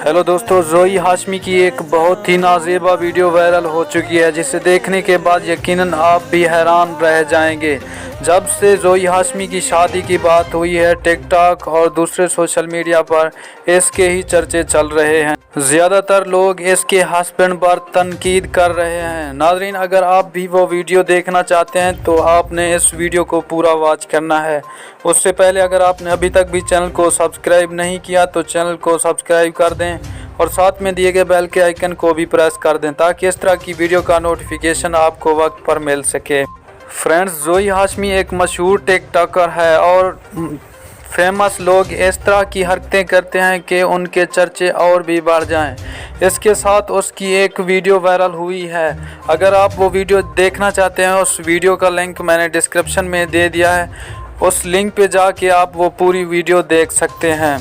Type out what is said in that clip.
Hello दोस्तों, ज़ोई हाशमी की एक बहुत ही नाज़ेबा वीडियो वायरल हो चुकी है, जिसे देखने के बाद यकीनन आप भी हैरान रह जाएंगे। जब से ज़ोई हाशमी की शादी की बात हुई है, टिकटॉक और दूसरे सोशल मीडिया पर इसके ही चर्चे चल रहे हैं। ज़्यादातर लोग इसके हस्बैंड पर तनकीद कर रहे हैं। नाज़रीन, अगर आप भी वो वीडियो देखना चाहते हैं तो आपने इस वीडियो को पूरा वॉच करना है। उससे पहले अगर आपने अभी तक भी चैनल को सब्सक्राइब नहीं किया तो चैनल को सब्सक्राइब कर दें और साथ में दिए गए बेल के आइकन को भी प्रेस कर दें, ताकि इस तरह की वीडियो का नोटिफिकेशन आपको वक्त पर मिल सके। फ्रेंड्स, ज़ोई हाशमी एक मशहूर टिकटॉकर है और फेमस लोग इस तरह की हरकतें करते हैं कि उनके चर्चे और भी बढ़ जाएं। इसके साथ उसकी एक वीडियो वायरल हुई है। अगर आप वो वीडियो देखना चाहते हैं, उस वीडियो का लिंक मैंने डिस्क्रिप्शन में दे दिया है। उस लिंक पे जाके आप वो पूरी वीडियो देख सकते हैं।